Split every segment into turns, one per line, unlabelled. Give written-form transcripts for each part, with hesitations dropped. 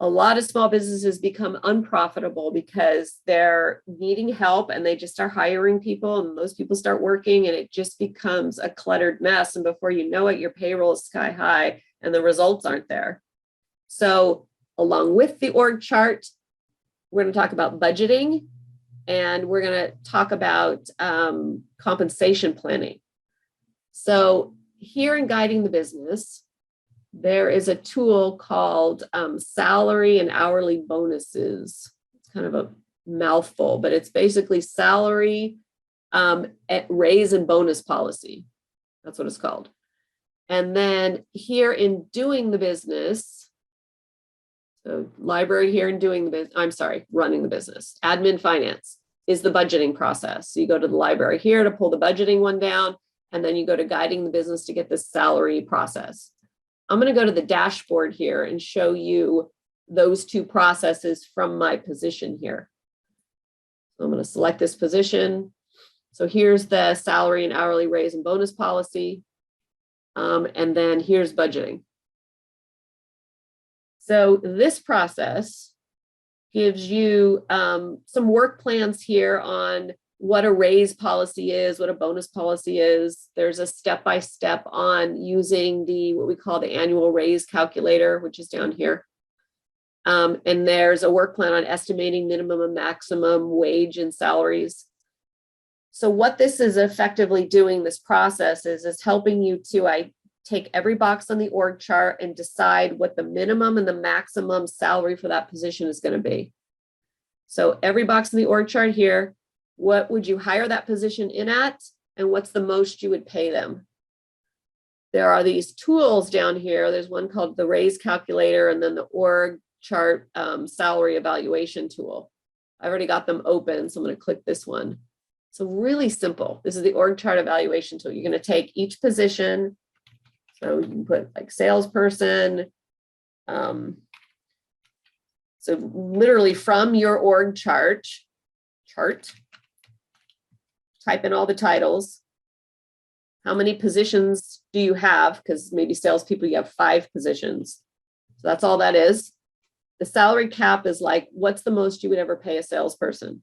A lot of small businesses become unprofitable because they're needing help and they just start hiring people and those people start working and it just becomes a cluttered mess. And before you know it, your payroll is sky high and the results aren't there. So along with the org chart, we're going to talk about budgeting and we're going to talk about compensation planning. So here in Guiding the Business, there is a tool called salary and hourly bonuses. It's kind of a mouthful, but it's basically salary raise and bonus policy. That's what it's called. And then here in Doing the Business, so library here in Doing the Business, I'm sorry, Running the Business, admin finance is the budgeting process. So you go to the library here to pull the budgeting one down, and then you go to Guiding the Business to get the salary process. I'm going to go to the dashboard here and show you those two processes from my position here. So I'm going to select this position. So here's the salary and hourly raise and bonus policy. And then here's budgeting. So this process gives you some work plans here on what a raise policy is, what a bonus policy is. There's a step-by-step on using what we call the annual raise calculator, which is down here. And there's a work plan on estimating minimum and maximum wage and salaries. So what this is effectively doing, this process is helping you to take every box on the org chart and decide what the minimum and the maximum salary for that position is going to be. So every box in the org chart here, what would you hire that position in at, and what's the most you would pay them? There are these tools down here. There's one called the raise calculator and then the org chart salary evaluation tool. I already got them open, so I'm going to click this one. So really simple. This is the org chart evaluation tool. You're going to take each position. So you can put like salesperson. So literally from your org chart, type in all the titles. How many positions do you have? Because maybe salespeople, you have 5 positions. So that's all that is. The salary cap is like, what's the most you would ever pay a salesperson?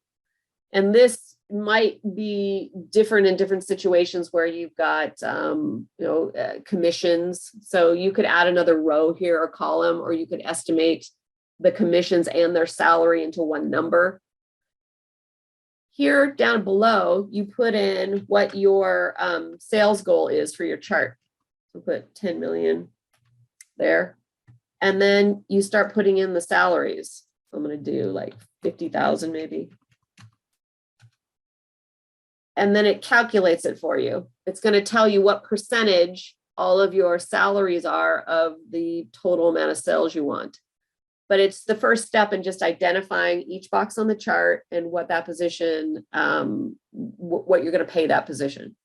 And this might be different in different situations where you've got, commissions. So you could add another row here or column, or you could estimate the commissions and their salary into one number. Here down below, you put in what your sales goal is for your chart. So put 10 million there. And then you start putting in the salaries. I'm going to do like 50,000 maybe. And then it calculates it for you. It's going to tell you what percentage all of your salaries are of the total amount of sales you want. But it's the first step in just identifying each box on the chart and what that position, what you're going to pay that position.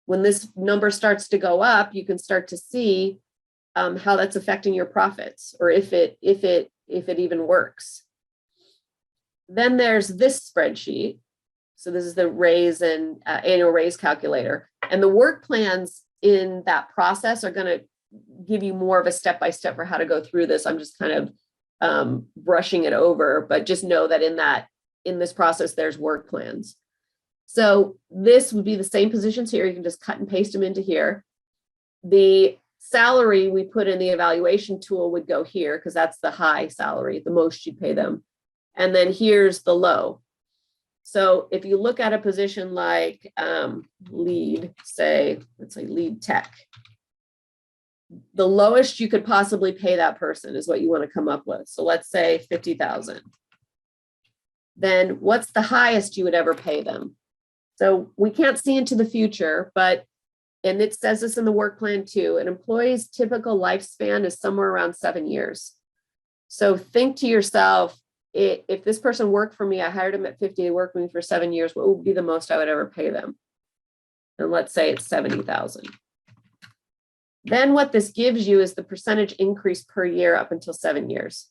When this number starts to go up, you can start to see how that's affecting your profits, or if it even works. Then there's this spreadsheet. So this is the raise and annual raise calculator, and the work plans in that process are going to give you more of a step-by-step for how to go through this. I'm just kind of brushing it over, but just know that in this process, there's work plans. So this would be the same positions here. You can just cut and paste them into here. The salary we put in the evaluation tool would go here because that's the high salary, the most you'd pay them. And then here's the low. So if you look at a position like lead, let's say lead tech, the lowest you could possibly pay that person is what you want to come up with. So let's say 50,000. Then what's the highest you would ever pay them? So we can't see into the future, and it says this in the work plan too, an employee's typical lifespan is somewhere around 7 years. So think to yourself, if this person worked for me, I hired them at 50, they worked with me for 7 years, what would be the most I would ever pay them? And let's say it's 70,000. Then what this gives you is the percentage increase per year up until 7 years.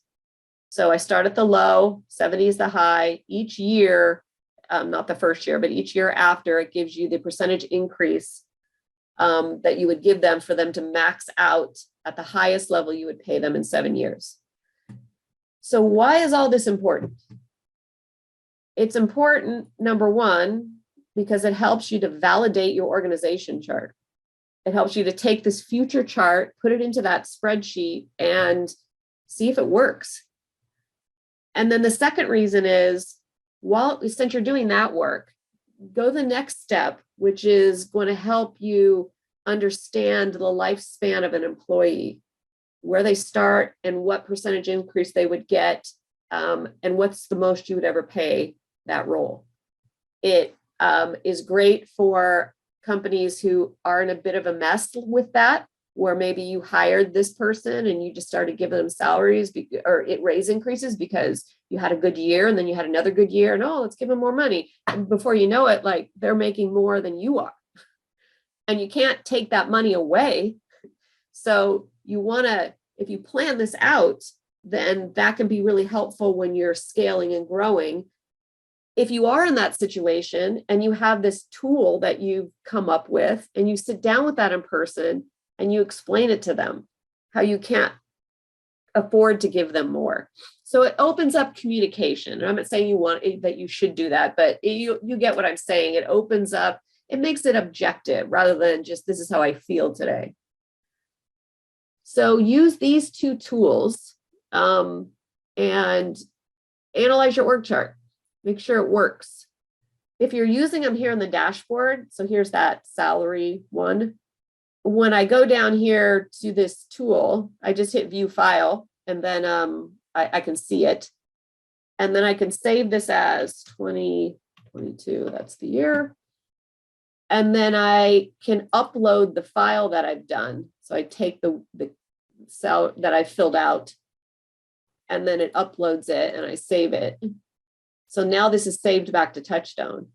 So I start at the low, 70 is the high. Each year, not the first year, but each year after, it gives you the percentage increase that you would give them for them to max out at the highest level you would pay them in 7 years. So why is all this important? It's important, number one, because it helps you to validate your organization chart. It helps you to take this future chart, put it into that spreadsheet, and see if it works. And then the second reason is, since you're doing that work, go the next step, which is going to help you understand the lifespan of an employee, where they start and what percentage increase they would get, and what's the most you would ever pay that role. It is great for companies who are in a bit of a mess with that, where maybe you hired this person and you just started giving them salaries or raise increases because you had a good year and then you had another good year and, oh, let's give them more money. And before you know it, like, they're making more than you are. And you can't take that money away. So you want to, if you plan this out, then that can be really helpful when you're scaling and growing. If you are in that situation and you have this tool that you've come up with and you sit down with that in person and you explain it to them, how you can't afford to give them more. So it opens up communication. And I'm not saying that you should do that, but you get what I'm saying. It opens up, it makes it objective rather than just, this is how I feel today. So use these two tools and analyze your org chart. Make sure it works. If you're using them here in the dashboard, so here's that salary one. When I go down here to this tool, I just hit view file and then I can see it. And then I can save this as 2022, that's the year. And then I can upload the file that I've done. So I take the cell that I filled out and then it uploads it and I save it. So now this is saved back to TouchStone.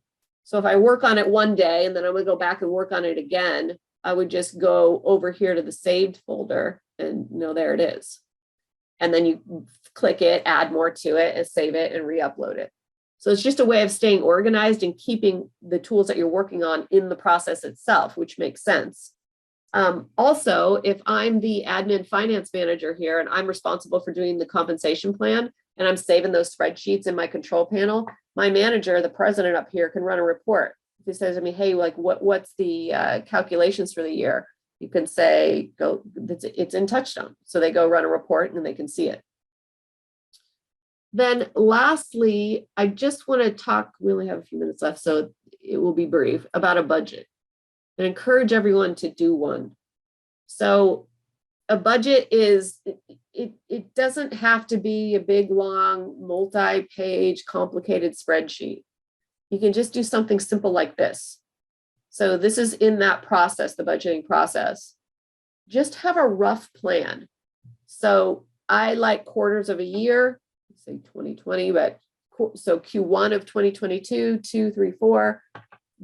So if I work on it one day and then I'm going to go back and work on it again, I would just go over here to the saved folder and there it is. And then you click it, add more to it and save it and re-upload it. So it's just a way of staying organized and keeping the tools that you're working on in the process itself, which makes sense. Also, if I'm the admin finance manager here and I'm responsible for doing the compensation plan and I'm saving those spreadsheets in my control panel, my manager, the president up here, can run a report. If he says to me, hey, like what's the calculations for the year? You can say, it's in TouchStone. So they go run a report and they can see it. Then lastly, I just want to talk, we only have a few minutes left, so it will be brief, about a budget and encourage everyone to do one. So a budget is, it doesn't have to be a big, long, multi-page, complicated spreadsheet. You can just do something simple like this. So this is in that process, the budgeting process. Just have a rough plan. So I like quarters of a year, say 2020, but so Q1 of 2022, 2, 3, 4.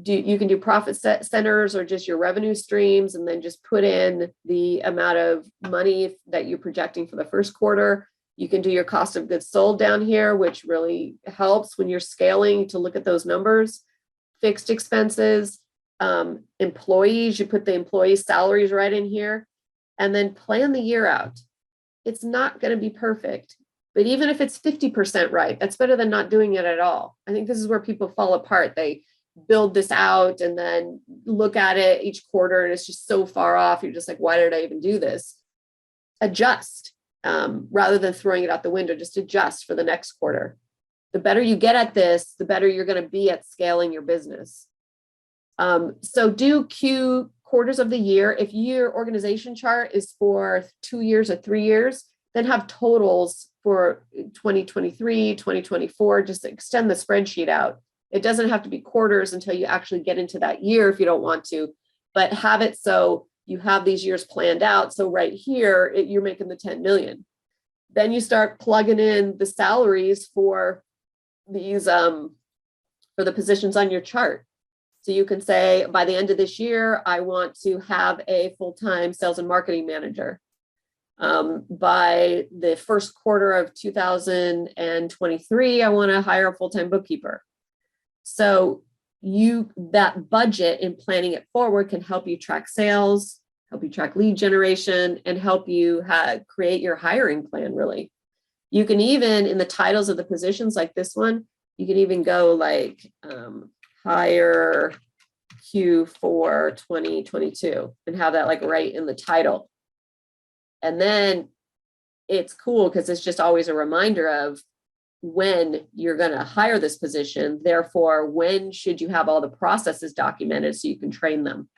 You can do profit centers or just your revenue streams, and then just put in the amount of money that you're projecting for the first quarter. You can do your cost of goods sold down here, which really helps when you're scaling to look at those numbers. Fixed expenses, employees, you put the employee salaries right in here, and then plan the year out. It's not going to be perfect, but even if it's 50% right, that's better than not doing it at all. I think this is where people fall apart. They build this out and then look at it each quarter and it's just so far off. You're just like, why did I even do this? Adjust. Rather than throwing it out the window, just adjust for the next quarter. The better you get at this, the better you're going to be at scaling your business. So do quarters of the year. If your organization chart is for 2 years or 3 years, then have totals for 2023, 2024, just extend the spreadsheet out. It doesn't have to be quarters until you actually get into that year if you don't want to, but have it so you have these years planned out. So right here, you're making the 10 million. Then you start plugging in the salaries for these, for the positions on your chart. So you can say, by the end of this year, I want to have a full-time sales and marketing manager. By the first quarter of 2023, I want to hire a full-time bookkeeper. So that budget in planning it forward can help you track sales, help you track lead generation, and help you create your hiring plan, really. You can even, in the titles of the positions like this one, you can even go like hire Q4 2022 and have that like right in the title. And then it's cool because it's just always a reminder of when you're going to hire this position. Therefore, when should you have all the processes documented so you can train them?